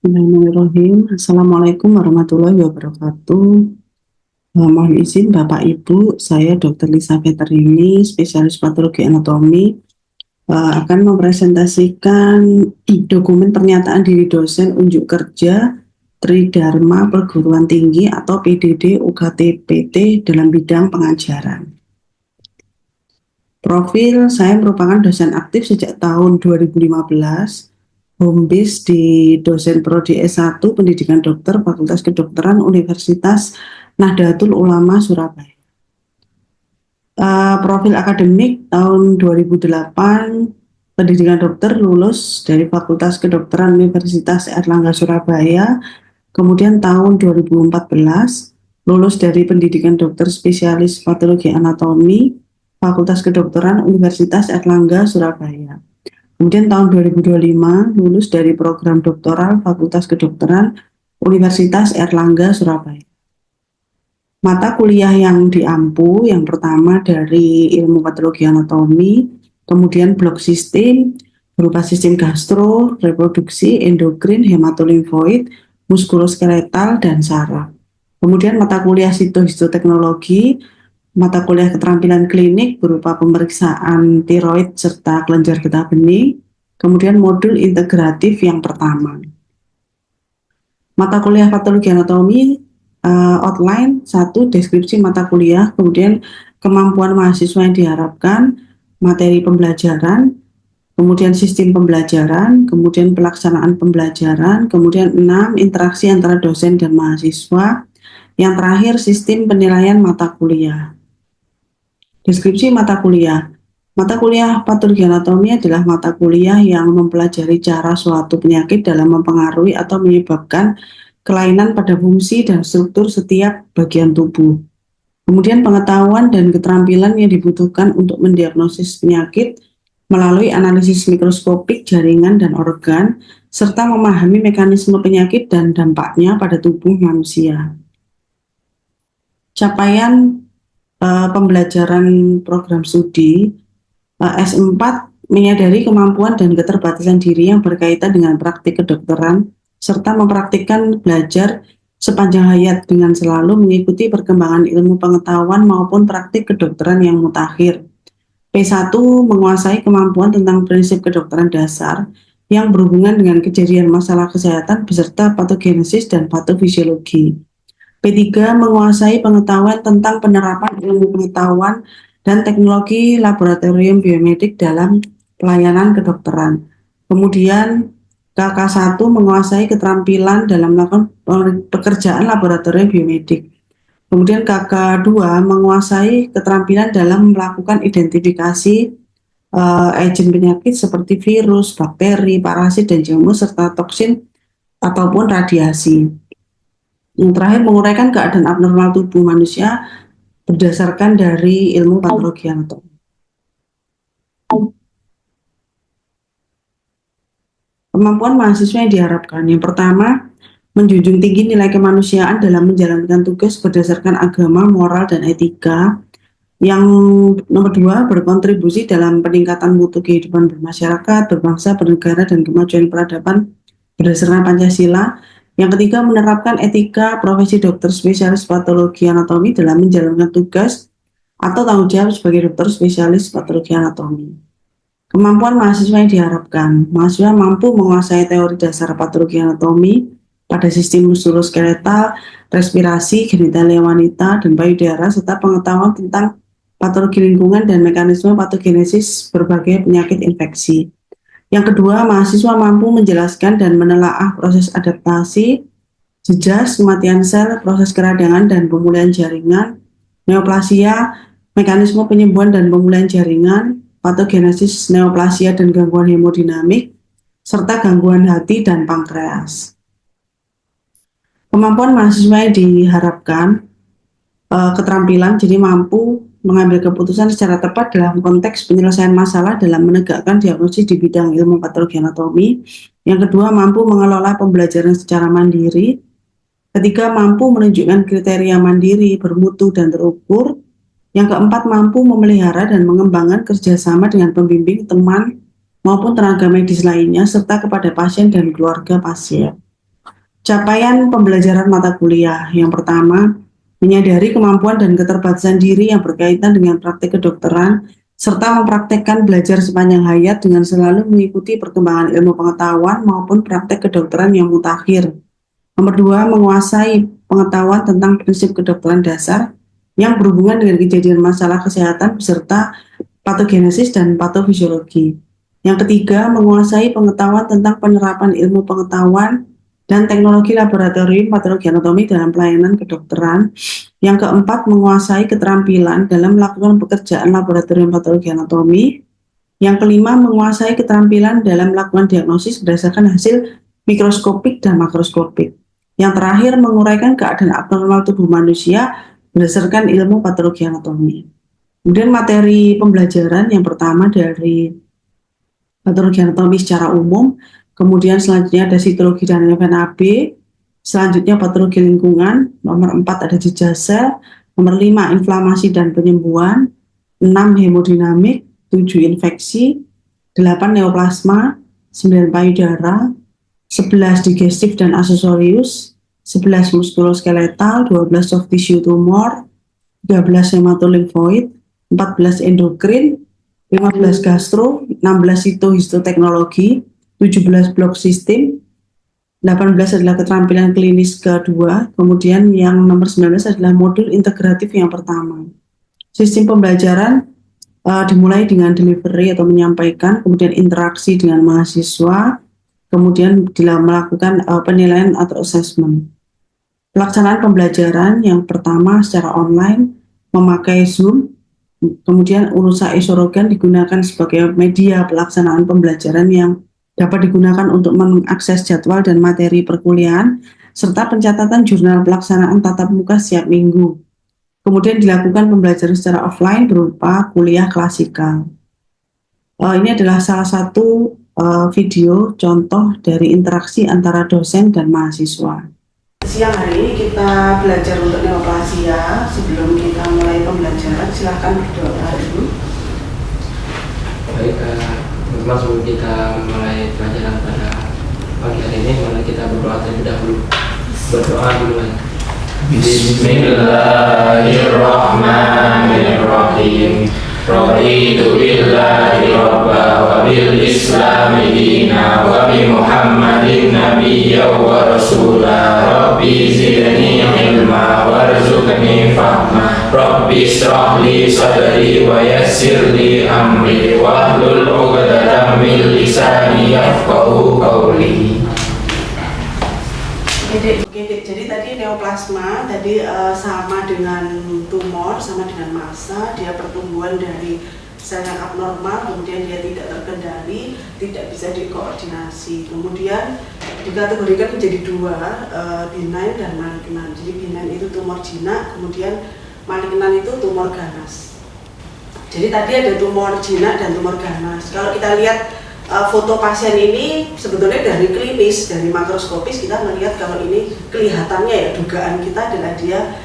Bismillahirrahmanirrahim. Assalamualaikum warahmatullahi wabarakatuh. Mohon izin Bapak Ibu, saya Dr. Lisa Veterini, spesialis patologi anatomi, akan mempresentasikan dokumen pernyataan diri dosen unjuk kerja Tridharma Perguruan Tinggi atau PDD UKT-PT dalam bidang pengajaran. Profil saya merupakan dosen aktif sejak tahun 2015. Home base di dosen Prodi S1 Pendidikan Dokter Fakultas Kedokteran Universitas Nahdlatul Ulama Surabaya. Profil akademik tahun 2008 Pendidikan Dokter lulus dari Fakultas Kedokteran Universitas Airlangga Surabaya. Kemudian tahun 2014 lulus dari Pendidikan Dokter Spesialis Patologi Anatomi Fakultas Kedokteran Universitas Airlangga Surabaya. Kemudian tahun 2025 lulus dari program doktoral Fakultas Kedokteran Universitas Airlangga Surabaya. Mata kuliah yang diampu yang pertama dari ilmu patologi anatomi, kemudian blok sistem berupa sistem gastro, reproduksi, endokrin, hematolimfoid, muskuloskeletal, dan saraf. Kemudian mata kuliah sitohistoteknologi, mata kuliah keterampilan klinik berupa pemeriksaan tiroid serta kelenjar getah bening, kemudian modul integratif yang pertama. Mata kuliah patologi anatomi outline 1, deskripsi mata kuliah, kemudian kemampuan mahasiswa yang diharapkan, materi pembelajaran, kemudian sistem pembelajaran, kemudian pelaksanaan pembelajaran, kemudian 6, interaksi antara dosen dan mahasiswa, yang terakhir sistem penilaian mata kuliah. Deskripsi mata kuliah. Mata kuliah patologi anatomi adalah mata kuliah yang mempelajari cara suatu penyakit dalam mempengaruhi atau menyebabkan kelainan pada fungsi dan struktur setiap bagian tubuh. Kemudian pengetahuan dan keterampilan yang dibutuhkan untuk mendiagnosis penyakit melalui analisis mikroskopik jaringan dan organ, serta memahami mekanisme penyakit dan dampaknya pada tubuh manusia. Capaian pembelajaran program studi S4 menyadari kemampuan dan keterbatasan diri yang berkaitan dengan praktik kedokteran serta mempraktikkan belajar sepanjang hayat dengan selalu mengikuti perkembangan ilmu pengetahuan maupun praktik kedokteran yang mutakhir. P1 menguasai kemampuan tentang prinsip kedokteran dasar yang berhubungan dengan kejadian masalah kesehatan beserta patogenesis dan patofisiologi. P3 menguasai pengetahuan tentang penerapan ilmu pengetahuan dan teknologi laboratorium biomedik dalam pelayanan kedokteran. Kemudian KK1 menguasai keterampilan dalam melakukan pekerjaan laboratorium biomedik. Kemudian KK2 menguasai keterampilan dalam melakukan identifikasi agen penyakit seperti virus, bakteri, parasit, dan jamur serta toksin ataupun radiasi. Yang terakhir, menguraikan keadaan abnormal tubuh manusia berdasarkan dari ilmu patologi anatomi. Kemampuan mahasiswa yang diharapkan. Yang pertama, menjunjung tinggi nilai kemanusiaan dalam menjalankan tugas berdasarkan agama, moral, dan etika. Yang nomor 2, berkontribusi dalam peningkatan mutu kehidupan bermasyarakat, berbangsa, bernegara, dan kemajuan peradaban berdasarkan Pancasila. Yang ketiga, menerapkan etika profesi dokter spesialis patologi anatomi dalam menjalankan tugas atau tanggung jawab sebagai dokter spesialis patologi anatomi. Kemampuan mahasiswa yang diharapkan. Mahasiswa mampu menguasai teori dasar patologi anatomi pada sistem muskuloskeletal, respirasi, genitalia wanita, dan payudara, serta pengetahuan tentang patologi lingkungan dan mekanisme patogenesis berbagai penyakit infeksi. Yang kedua, mahasiswa mampu menjelaskan dan menelaah proses adaptasi, jejas, kematian sel, proses keradangan dan pemulihan jaringan, neoplasia, mekanisme penyembuhan dan pemulihan jaringan, patogenesis neoplasia dan gangguan hemodinamik, serta gangguan hati dan pankreas. Kemampuan mahasiswa yang diharapkan, keterampilan, jadi mampu mengambil keputusan secara tepat dalam konteks penyelesaian masalah dalam menegakkan diagnosis di bidang ilmu patologi anatomi. Yang kedua, mampu mengelola pembelajaran secara mandiri. Ketiga, mampu menunjukkan kriteria mandiri, bermutu, dan terukur. Yang keempat, mampu memelihara dan mengembangkan kerjasama dengan pembimbing, teman, maupun tenaga medis lainnya, serta kepada pasien dan keluarga pasien. Capaian pembelajaran mata kuliah. Yang pertama, menyadari kemampuan dan keterbatasan diri yang berkaitan dengan praktik kedokteran, serta mempraktekkan belajar sepanjang hayat dengan selalu mengikuti perkembangan ilmu pengetahuan maupun praktek kedokteran yang mutakhir. Nomor dua, menguasai pengetahuan tentang prinsip kedokteran dasar yang berhubungan dengan kejadian masalah kesehatan beserta patogenesis dan patofisiologi. Yang ketiga, menguasai pengetahuan tentang penerapan ilmu pengetahuan dan teknologi laboratorium patologi anatomi dalam pelayanan kedokteran. Yang keempat, menguasai keterampilan dalam melakukan pekerjaan laboratorium patologi anatomi. Yang kelima, menguasai keterampilan dalam melakukan diagnosis berdasarkan hasil mikroskopik dan makroskopik. Yang terakhir, menguraikan keadaan abnormal tubuh manusia berdasarkan ilmu patologi anatomi. Kemudian materi pembelajaran yang pertama dari patologi anatomi secara umum, kemudian selanjutnya ada sitologi dan FNAB, selanjutnya patologi lingkungan, nomor 4 ada jejak sel, nomor 5 inflamasi dan penyembuhan, 6 hemodinamik, 7 infeksi, 8 neoplasma, 9 payudara, 11 digestif dan aksesorius, 11 muskuloskeletal, 12 soft tissue tumor, 13 hematolimfoid, 14 endokrin, 15 gastro, 16 histoteknologi, 17 blok sistem, 18 adalah keterampilan klinis kedua, kemudian yang nomor 19 adalah modul integratif yang pertama. Sistem pembelajaran dimulai dengan delivery atau menyampaikan, kemudian interaksi dengan mahasiswa, kemudian melakukan penilaian atau assessment. Pelaksanaan pembelajaran yang pertama secara online memakai Zoom, kemudian Unusa Esorogan digunakan sebagai media pelaksanaan pembelajaran yang dapat digunakan untuk mengakses jadwal dan materi perkuliahan, serta pencatatan jurnal pelaksanaan tatap muka setiap minggu. Kemudian dilakukan pembelajaran secara offline berupa kuliah klasikal. Ini adalah salah satu video contoh dari interaksi antara dosen dan mahasiswa. Siang hari ini kita belajar untuk neoplasia. Sebelum kita mulai pembelajaran, silahkan berdoa dulu. Baik, teman-teman, sebelum kita mulai pelajaran pada pagi hari ini, mari kita berdoa terlebih dahulu. Berdoa duluan. Bismillahirrahmanirrahim. Raditu billahi rabba wa bil islami dina wa bi Muhammadin nabiyya wa rasula. Rabbi zidni ilma warzuqni fahma. Rabbi ishrah li sadri wa yassir li amri wahlul 'uqdatam min lisani yafqahu qawli. Jadi tadi neoplasma tadi sama dengan tumor, sama dengan massa, dia pertumbuhan dari sel yang abnormal, kemudian dia tidak terkendali, tidak bisa dikoordinasi. Kemudian dikategorikan menjadi dua, benign dan malignan. Jadi benign itu tumor jinak, kemudian malignan itu tumor ganas. Jadi tadi ada tumor jinak dan tumor ganas. Kalau kita lihat foto pasien ini sebetulnya dari klinis, dari makroskopis kita melihat kalau ini kelihatannya ya, dugaan kita adalah dia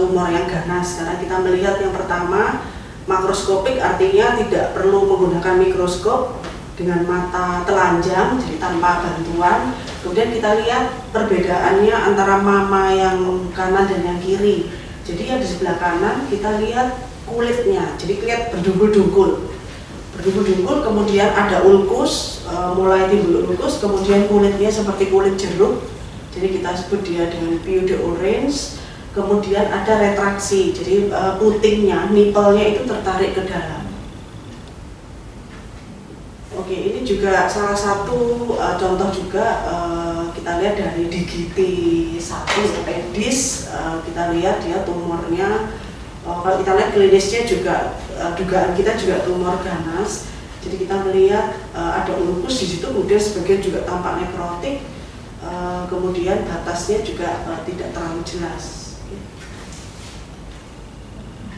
tumor yang ganas, karena kita melihat yang pertama makroskopik, artinya tidak perlu menggunakan mikroskop, dengan mata telanjang, jadi tanpa bantuan. Kemudian kita lihat perbedaannya antara mama yang kanan dan yang kiri. Jadi yang di sebelah kanan kita lihat kulitnya, jadi lihat berdungkul-dungkul, kemudian ada ulkus, mulai timbul ulkus, kemudian kulitnya seperti kulit jeruk, jadi kita sebut dia dengan pseudo orange. Kemudian ada retraksi, jadi putingnya, nipelnya itu tertarik ke dalam. Oke, ini juga salah satu contoh juga kita lihat dari digiti 1 pedis, kita lihat dia tumornya. Kalau kita lihat klinisnya juga dugaan kita juga tumor ganas. Jadi kita melihat ada ulkus di situ, kemudian sebagian juga tampak nekrotik, kemudian batasnya juga tidak terlalu jelas.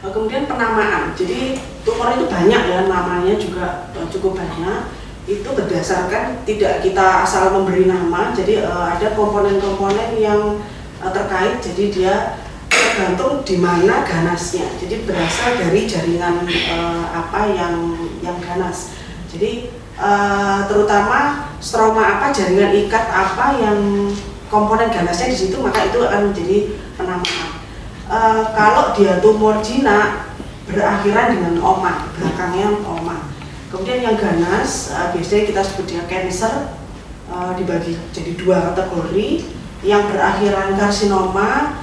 Kemudian penamaan, jadi tumor itu banyak ya, namanya juga cukup banyak. Itu berdasarkan tidak kita asal memberi nama, jadi ada komponen-komponen yang terkait, jadi dia tergantung di mana ganasnya. Jadi berasal dari jaringan apa yang ganas. Jadi terutama stroma apa, jaringan ikat apa yang komponen ganasnya di situ, maka itu akan menjadi penamaan. Kalau dia tumor jinak berakhiran dengan oma, belakangnya oma. Kemudian yang ganas biasanya kita sebut dia cancer, dibagi jadi dua kategori, yang berakhiran karsinoma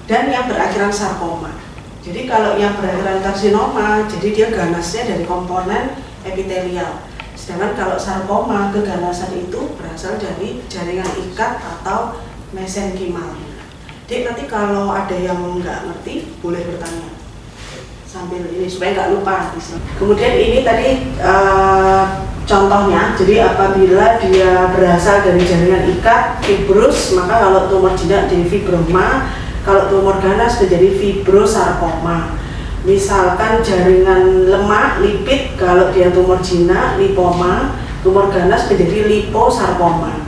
dan yang berakhiran sarkoma. Jadi kalau yang berakhiran karsinoma, jadi dia ganasnya dari komponen epitelial. Sedangkan kalau sarkoma, keganasan itu berasal dari jaringan ikat atau mesenkimal. Jadi nanti kalau ada yang nggak ngerti, boleh bertanya sambil ini supaya nggak lupa. Kemudian ini tadi contohnya, jadi apabila dia berasal dari jaringan ikat, fibrus, maka kalau tumor jinak jadi fibroma, kalau tumor ganas menjadi fibrosarkoma. Misalkan jaringan lemak, lipid, kalau dia tumor jinak, lipoma, tumor ganas menjadi liposarkoma.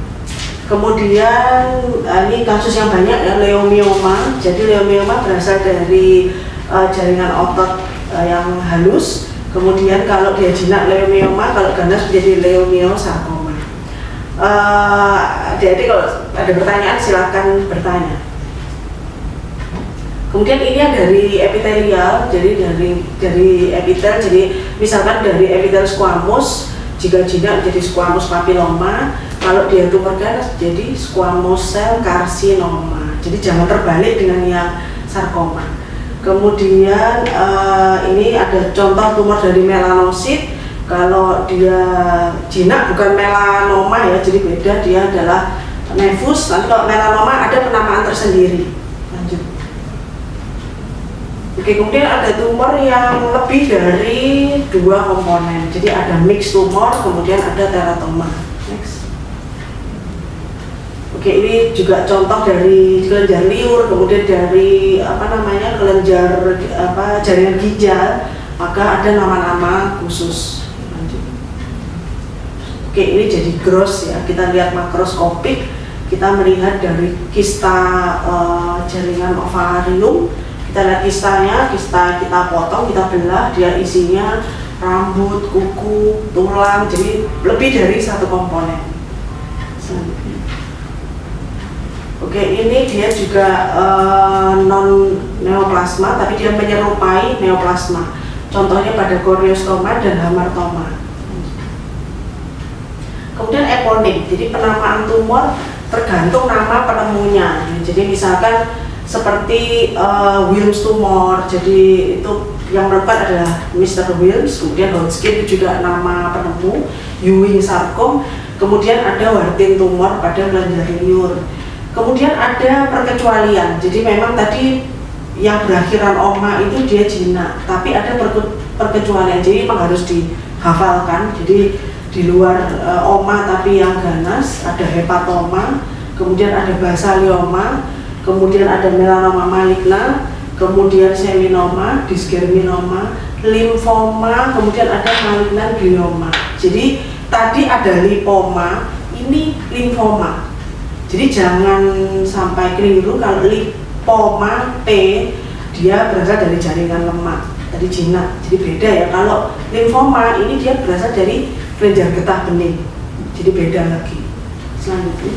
Kemudian ini kasus yang banyak ya, leomioma. Jadi leomioma berasal dari jaringan otot yang halus. Kemudian kalau dia jinak leomioma, kalau ganas menjadi leomiosarkoma. Jadi kalau ada pertanyaan silakan bertanya. Kemudian ini yang dari epitelial, jadi dari epitel, jadi misalkan dari epitel squamous, jika jinak jadi squamous papilloma, kalau dia tumor ganas jadi squamous cell carcinoma. Jadi jangan terbalik dengan yang sarkoma. Kemudian ini ada contoh tumor dari melanosit. Kalau dia jinak bukan melanoma ya, jadi beda, dia adalah nevus. Nanti kalau melanoma ada penamaan tersendiri. Lanjut. Oke, kemudian ada tumor yang lebih dari dua komponen. Jadi ada mix tumor, kemudian ada teratoma. Next. Oke, ini juga contoh dari kelenjar liur, kemudian dari kelenjar jaringan ginjal, maka ada nama-nama khusus. Lanjut. Oke, ini jadi gross ya. Kita lihat makroskopik, kita melihat dari kista jaringan ovarium. Kita lihat kista kita potong, kita belah, dia isinya rambut, kuku, tulang, jadi lebih dari satu komponen. Selanjutnya. Oke, ini dia juga non neoplasma, tapi dia menyerupai neoplasma. Contohnya pada choriostoma dan hamartoma. Kemudian eponim, jadi penamaan tumor tergantung nama penemunya. Jadi misalkan seperti Wilms tumor, jadi itu yang menemukan adalah Mr. Wilms. Kemudian Hodgkin itu juga nama penemu, Ewing sarkom. Kemudian ada Warthin tumor pada kelenjar liur. Kemudian ada perkecualian, jadi memang tadi yang berakhiran oma itu dia jinak, tapi ada perkecualian, jadi memang harus dihafalkan. Jadi di luar oma tapi yang ganas, ada hepatoma, kemudian ada basalioma, kemudian ada melanoma maligna, kemudian seminoma, disgerminoma, limfoma, kemudian ada malignan glioma. Jadi tadi ada lipoma, ini limfoma. Jadi jangan sampai keliru kalau lipoma P dia berasal dari jaringan lemak, tadi jinak, jadi beda ya. Kalau limfoma ini dia berasal dari kelenjar getah bening, jadi beda lagi. Selanjutnya.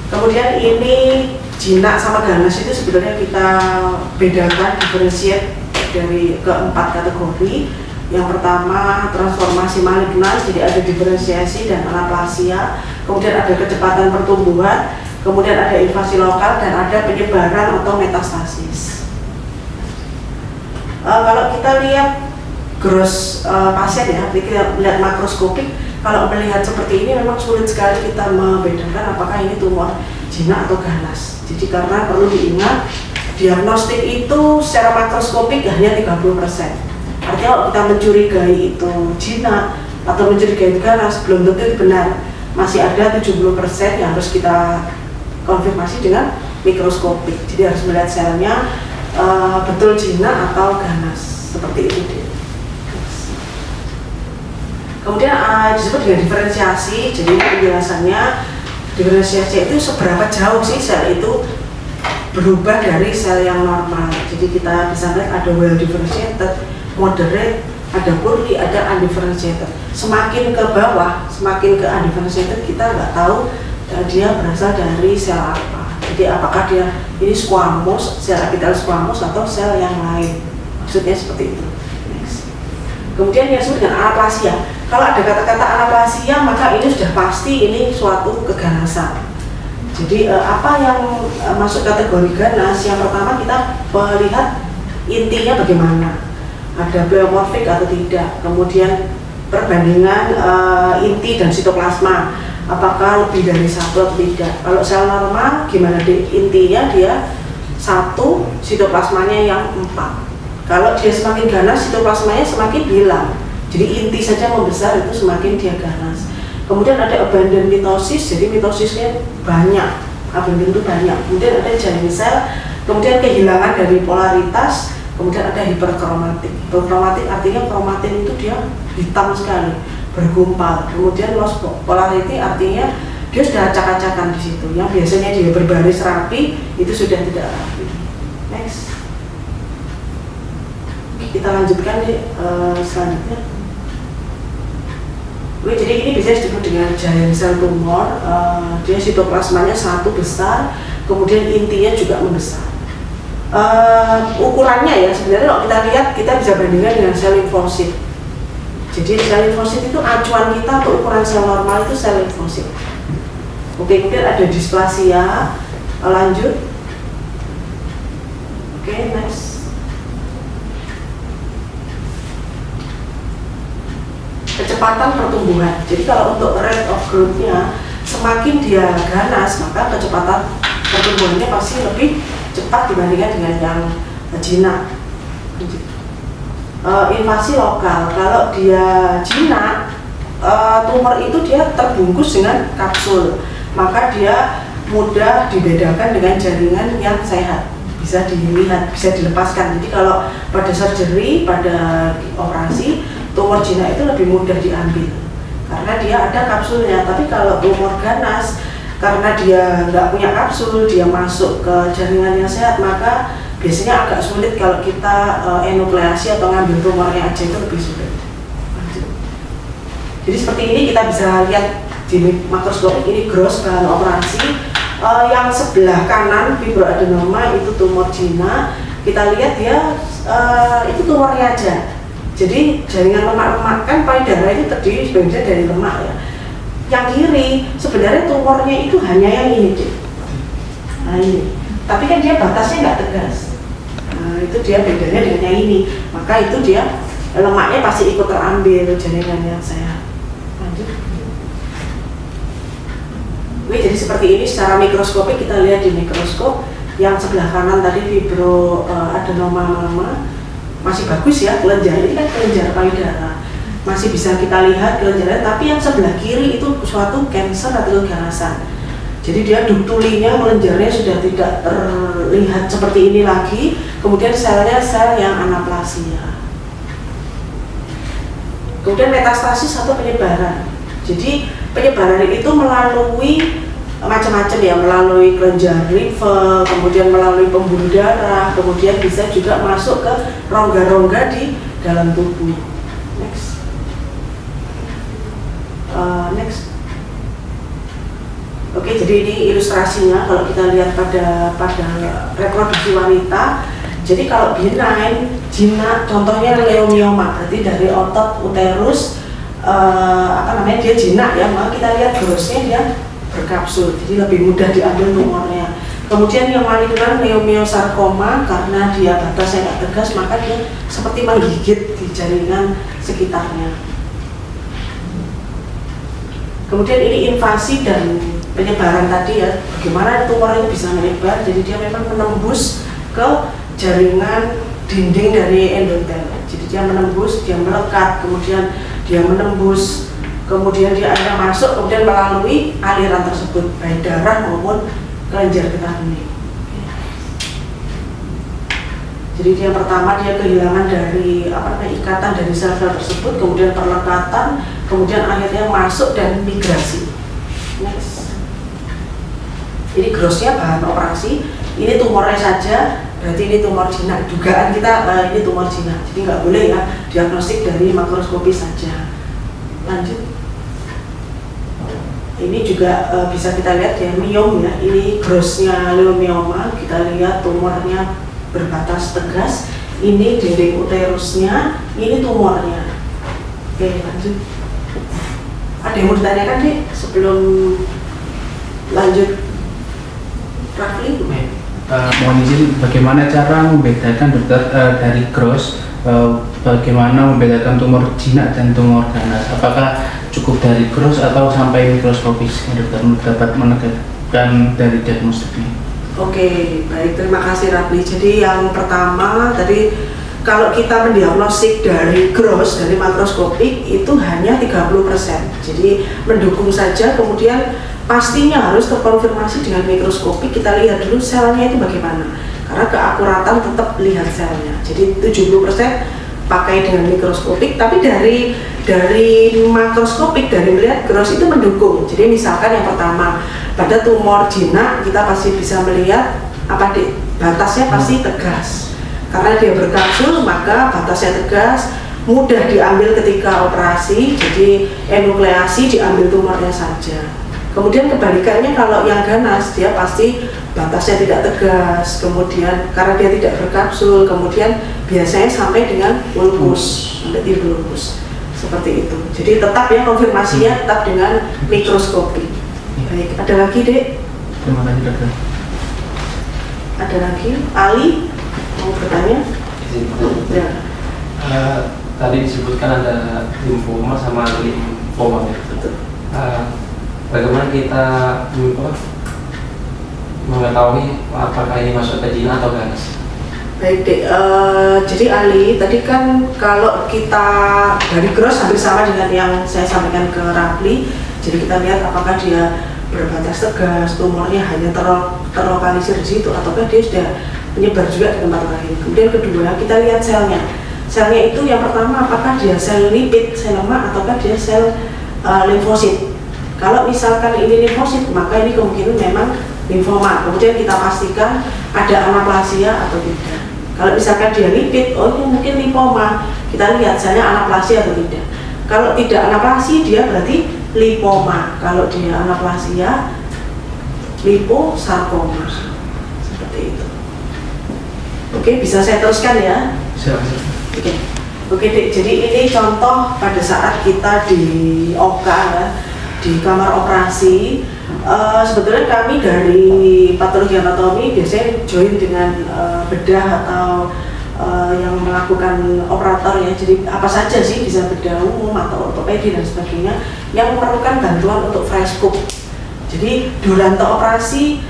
Kemudian ini jinak sama ganas itu sebenarnya kita bedakan, diferensiat dari keempat kategori. Yang pertama transformasi malignan, jadi ada diferensiasi dan anaplasia, kemudian ada kecepatan pertumbuhan, kemudian ada invasi lokal, dan ada penyebaran atau metastasis. Kalau kita lihat gross pasien ya, kita lihat makroskopik, kalau melihat seperti ini memang sulit sekali kita membedakan apakah ini tumor jinak atau ganas. Jadi karena perlu diingat, diagnostik itu secara makroskopik hanya 30%. Artinya kalau kita mencurigai itu jinak atau mencurigai itu ganas, belum tentu itu benar. Masih ada 70% yang harus kita konfirmasi dengan mikroskopik. Jadi harus melihat selnya betul jinak atau ganas, seperti itu dia. Kemudian disebut dengan diferensiasi. Jadi penjelasannya, diferensiasi itu seberapa jauh sih sel itu berubah dari sel yang normal. Jadi kita bisa lihat ada well differentiated, moderate, ada poorly, ada undifferentiated. Semakin ke bawah, semakin ke undifferentiated, kita nggak tahu dia berasal dari sel apa. Jadi apakah dia ini squamous, sel epitel squamous atau sel yang lain. Maksudnya seperti itu. Next. Kemudian yang disebut dengan anaplasia. Kalau ada kata-kata anaplasia maka ini sudah pasti ini suatu keganasan. Jadi apa yang masuk kategori ganas? Yang pertama kita melihat intinya bagaimana, ada pleomorfik atau tidak. Kemudian perbandingan inti dan sitoplasma, apakah lebih dari satu atau tidak. Kalau sel normal gimana intinya dia 1, sitoplasmanya yang 4. Kalau dia semakin ganas, sitoplasmanya semakin hilang. Jadi inti saja membesar itu semakin dia ganas. Kemudian ada abundant mitosis, jadi mitosisnya banyak, abundant itu banyak. Kemudian ada jaring sel, kemudian kehilangan dari polaritas, kemudian ada hiperkromatik. Hiperkromatik artinya kromatin itu dia hitam sekali, bergumpal. Kemudian loss polarity artinya dia sudah acak-acakan di situ. Yang biasanya dia berbaris rapi itu sudah tidak rapi. Next. Kita lanjutkan selanjutnya. Oke, jadi ini bisa disebut dengan giant cell tumor. Dia sitoplasmanya 1 besar, kemudian intinya juga membesar. Ukurannya ya sebenarnya kalau kita lihat kita bisa bandingkan dengan sel limfosit. Jadi sel limfosit itu acuan kita untuk ukuran sel normal itu sel limfosit. Oke, kemudian ada displasia. Lanjut. Oke, next. Kecepatan pertumbuhan. Jadi kalau untuk rate of growth-nya semakin dia ganas maka kecepatan pertumbuhannya pasti lebih cepat dibandingkan dengan yang jinak. Invasi lokal. Kalau dia jinak, tumor itu dia terbungkus dengan kapsul, maka dia mudah dibedakan dengan jaringan yang sehat. Bisa dilihat, bisa dilepaskan. Jadi kalau pada surgery, pada operasi, tumor jinak itu lebih mudah diambil karena dia ada kapsulnya. Tapi kalau tumor ganas, karena dia nggak punya kapsul, dia masuk ke jaringan yang sehat, maka biasanya agak sulit kalau kita enukleasi atau ngambil tumornya aja, itu lebih sulit. Jadi seperti ini kita bisa lihat di makroskop, ini gross bahan operasi. Yang sebelah kanan fibroadenoma itu tumor jinak, kita lihat dia itu tumornya aja. Jadi jaringan lemak-lemak kan payudara itu terdiri sebenarnya dari lemak ya. Yang kiri sebenarnya tumornya itu hanya yang ini, nah ini. Tapi kan dia batasnya nggak tegas. Nah itu dia bedanya dengan yang ini. Maka itu dia lemaknya pasti ikut terambil jaringan yang sehat. Lanjut. Oke, jadi seperti ini secara mikroskopik kita lihat di mikroskop. Yang sebelah kanan tadi fibroadenoma masih bagus ya, kelenjar ini kan kelenjar payudara masih bisa kita lihat kelenjarnya, tapi yang sebelah kiri itu suatu cancer atau keganasan. Jadi dia duktulinya, kelenjarnya sudah tidak terlihat seperti ini lagi, kemudian selnya sel yang anaplasia. Kemudian metastasis atau penyebaran. Jadi penyebaran itu melalui macam-macam ya, melalui kelenjar limfe, kemudian melalui pembuluh darah, kemudian bisa juga masuk ke rongga-rongga di dalam tubuh. Next. Next. Oke, jadi ini ilustrasinya kalau kita lihat pada reproduksi wanita. Jadi kalau benign, jinak, contohnya leomioma, berarti dari otot uterus dia jinak ya, maka kita lihat grossnya dia berkapsul, jadi lebih mudah diambil tumornya. Kemudian yang malignan leomiosarkoma, karena dia batasnya tidak tegas maka dia seperti menggigit di jaringan sekitarnya. Kemudian ini invasi dan penyebaran tadi ya, bagaimana tumor itu bisa menyebar. Jadi dia memang menembus ke jaringan dinding dari endotel. Jadi dia menembus, dia melekat, kemudian dia menembus, kemudian dia akan masuk, kemudian melalui aliran tersebut, baik darah maupun kelenjar getah bening. Jadi yang pertama dia kehilangan dari ikatan dari sel-sel tersebut, kemudian perlekatan, kemudian akhirnya masuk dan migrasi. Next. Ini grossnya bahan operasi, ini tumornya saja, berarti ini tumor jinak. Dugaan kita ini tumor jinak, jadi nggak boleh ya diagnostik dari makroskopi saja. Lanjut. Ini juga bisa kita lihat ya, miom ya, ini grossnya leiomyoma, kita lihat tumornya berbatas tegas, ini dinding uterusnya, ini tumornya. Oke, lanjut. Ada yang mau ditanyakan deh sebelum lanjut? Rafli? Mohon izin, bagaimana cara membedakan dokter dari gross, bagaimana membedakan tumor jinak dan tumor ganas? Apakah cukup dari gross atau sampai mikroskopis dokter dapat menegakkan dari diagnostiknya? Oke, baik, terima kasih Rafli. Jadi yang pertama tadi, kalau kita mendiagnostik dari gross, dari makroskopik itu hanya 30%. Jadi mendukung saja, kemudian pastinya harus terkonfirmasi dengan mikroskopik. Kita lihat dulu selnya itu bagaimana, karena keakuratan tetap lihat selnya. Jadi 70% pakai dengan mikroskopik, tapi dari makroskopik, dari melihat gross itu mendukung. Jadi misalkan yang pertama, pada tumor jinak kita pasti bisa melihat batasnya pasti tegas. Karena dia berkapsul, maka batasnya tegas, mudah diambil ketika operasi, jadi enukleasi diambil tumornya saja. Kemudian kebalikannya, kalau yang ganas, dia pasti batasnya tidak tegas, kemudian karena dia tidak berkapsul, kemudian biasanya sampai dengan bulbus, sampai timbul bulbus, seperti itu. Jadi tetap ya, konfirmasinya tetap dengan mikroskopi. Baik, ada lagi Dek? Terima kasih dokter. Ada lagi? Ali, mau bertanya? Ya. Tadi disebutkan ada limfoma sama limfoma ya. Betul. Bagaimana kita mengetahui apakah ini masuk ke jinak atau ganas? Baik Dek, jadi Ali, tadi kan kalau kita dari gross hampir sama dengan yang saya sampaikan ke Rafli. Jadi kita lihat apakah dia berbatas tegas, tumornya hanya terlokalisir di situ, ataukah dia sudah menyebar juga di tempat lain. Kemudian kedua, kita lihat selnya. Selnya itu yang pertama, apakah dia sel lipid, sel lemak, ataukah dia sel limfosit. Kalau misalkan ini limfosit, maka ini kemungkinan memang limfoma. Kemudian kita pastikan ada anaplasia atau tidak. Kalau misalkan dia lipid, oh ini mungkin lipoma. Kita lihat selnya anaplasia atau tidak. Kalau tidak anaplasi, dia berarti lipoma. Kalau dia anaplasia, liposarkoma. Seperti itu. Oke, bisa saya teruskan ya? Oke Dek, jadi ini contoh pada saat kita di OK ya, di kamar operasi. Sebetulnya kami dari patologi anatomi biasanya join dengan bedah atau yang melakukan operator ya. Jadi apa saja sih, bisa bedah umum atau ortopedi dan sebagainya yang memerlukan bantuan untuk fresh cook. Jadi durante operasi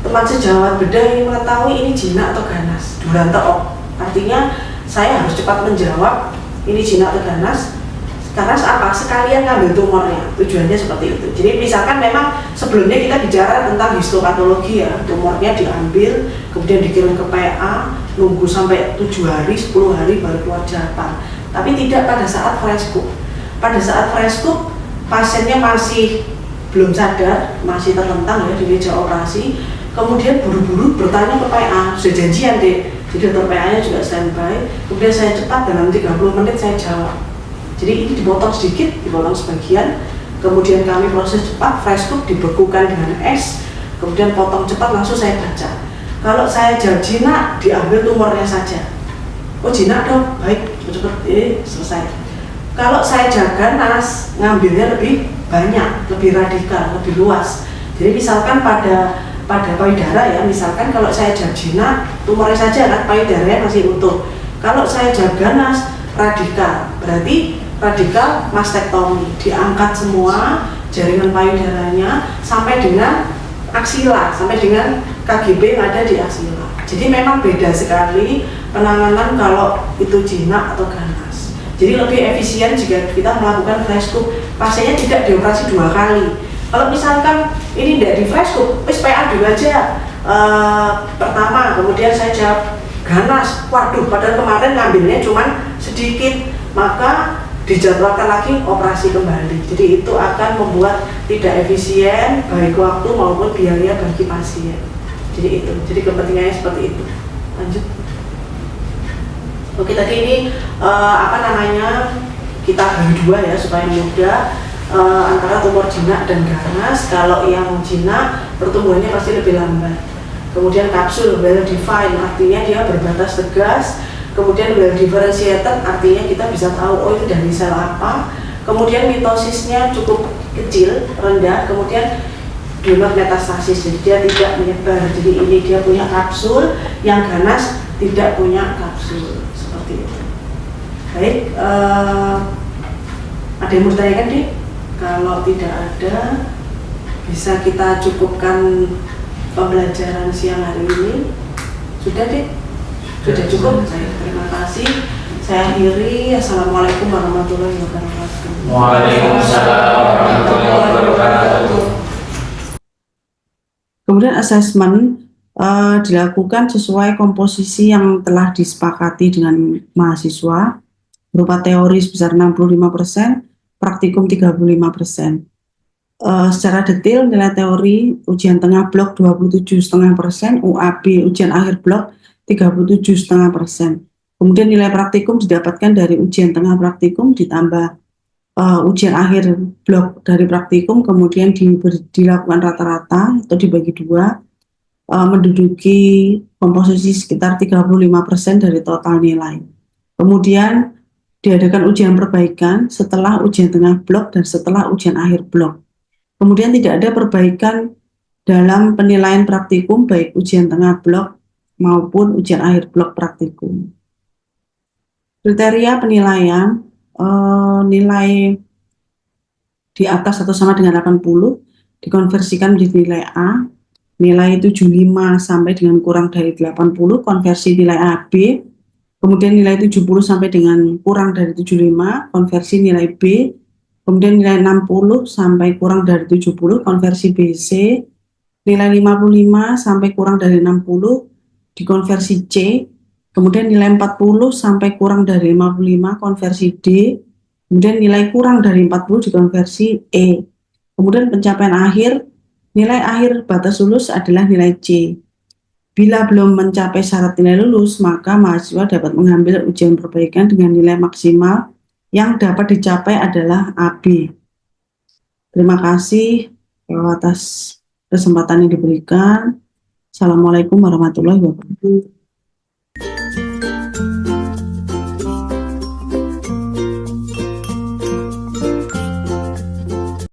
teman sejawat bedah ingin mengetahui ini jinak atau ganas durante op. Artinya saya harus cepat menjawab ini jinak atau ganas. Karena apa? Sekalian ngambil tumornya, tujuannya seperti itu. Jadi misalkan memang sebelumnya kita bicara tentang histopatologi ya, tumornya diambil, kemudian dikirim ke PA, nunggu sampai 7 hari, 10 hari baru keluar jawaban. Tapi tidak pada saat fresh cook. Pada saat fresh cook, pasiennya masih belum sadar, masih terlentang ya di meja operasi, kemudian buru-buru bertanya ke PA, sudah janjian Dek. Jadi dokter PA-nya juga standby, kemudian saya cepat dalam 30 menit saya jawab. Jadi ini dipotong sedikit, dipotong sebagian, kemudian kami proses cepat, fresh cook dibekukan dengan es, kemudian potong cepat langsung saya baca. Kalau saya jawab jinak, diambil tumornya saja. Oh jinak dong, baik, cepat ini selesai. Kalau saya jawab ganas, ngambilnya lebih banyak, lebih radikal, lebih luas. Jadi misalkan pada payudara ya, misalkan kalau saya jawab jinak, tumornya saja kan, payudaranya masih utuh. Kalau saya jawab ganas, radikal, berarti radikal mastektomi, diangkat semua jaringan payudaranya sampai dengan aksila, sampai dengan KGB yang ada di aksila. Jadi memang beda sekali penanganan kalau itu jinak atau ganas. Jadi lebih efisien jika kita melakukan fresh cook, pasiennya tidak dioperasi 2 kali. Kalau misalkan ini tidak di fresh cook, PA dulu aja pertama, kemudian saya jawab ganas, waduh padahal kemarin ngambilnya cuma sedikit, maka dijadwalkan lagi operasi kembali. Jadi itu akan membuat tidak efisien baik waktu maupun biaya bagi pasien. Jadi itu, jadi kepentingannya seperti itu. Lanjut. Oke, tadi ini kita bagi 2 ya supaya mudah. antara tumor jinak dan ganas. Kalau yang jinak pertumbuhannya pasti lebih lambat. Kemudian kapsul well defined, artinya dia berbatas tegas. Kemudian well differentiated, artinya kita bisa tahu oh itu dari sel apa. Kemudian mitosisnya cukup kecil, rendah. Kemudian do not metastasis, jadi dia tidak menyebar. Jadi ini dia punya kapsul, yang ganas tidak punya kapsul, seperti itu. Baik, ada yang mau ditanyakan, Dik? Kalau tidak ada, bisa kita cukupkan pembelajaran siang hari ini. Sudah, Dik? Sudah cukup? Terima kasih. Saya akhiri. Assalamualaikum warahmatullahi wabarakatuh. Waalaikumsalam warahmatullahi wabarakatuh. Kemudian asesmen dilakukan sesuai komposisi yang telah disepakati dengan mahasiswa, berupa teori sebesar 65%, praktikum 35%. Secara detail nilai teori ujian tengah blok 27,5%, UAB ujian akhir blok 37,5%. Kemudian nilai praktikum didapatkan dari ujian tengah praktikum ditambah ujian akhir blok dari praktikum, kemudian dilakukan rata-rata atau dibagi dua, menduduki komposisi sekitar 35% dari total nilai. Kemudian diadakan ujian perbaikan setelah ujian tengah blok dan setelah ujian akhir blok. Kemudian tidak ada perbaikan dalam penilaian praktikum baik ujian tengah blok maupun ujian akhir blok praktikum. Kriteria penilaian, nilai di atas atau sama dengan 80 dikonversikan menjadi nilai A, nilai 75 sampai dengan kurang dari 80 konversi nilai AB, kemudian nilai 70 sampai dengan kurang dari 75 konversi nilai B, kemudian nilai 60 sampai kurang dari 70 konversi BC, nilai 55 sampai kurang dari 60 dikonversi C, kemudian nilai 40 sampai kurang dari 55 konversi D, kemudian nilai kurang dari 40 dikonversi E. Kemudian pencapaian akhir, nilai akhir batas lulus adalah nilai C. Bila belum mencapai syarat nilai lulus, maka mahasiswa dapat mengambil ujian perbaikan dengan nilai maksimal yang dapat dicapai adalah AB. Terima kasih atas kesempatan yang diberikan. Assalamualaikum warahmatullahi wabarakatuh.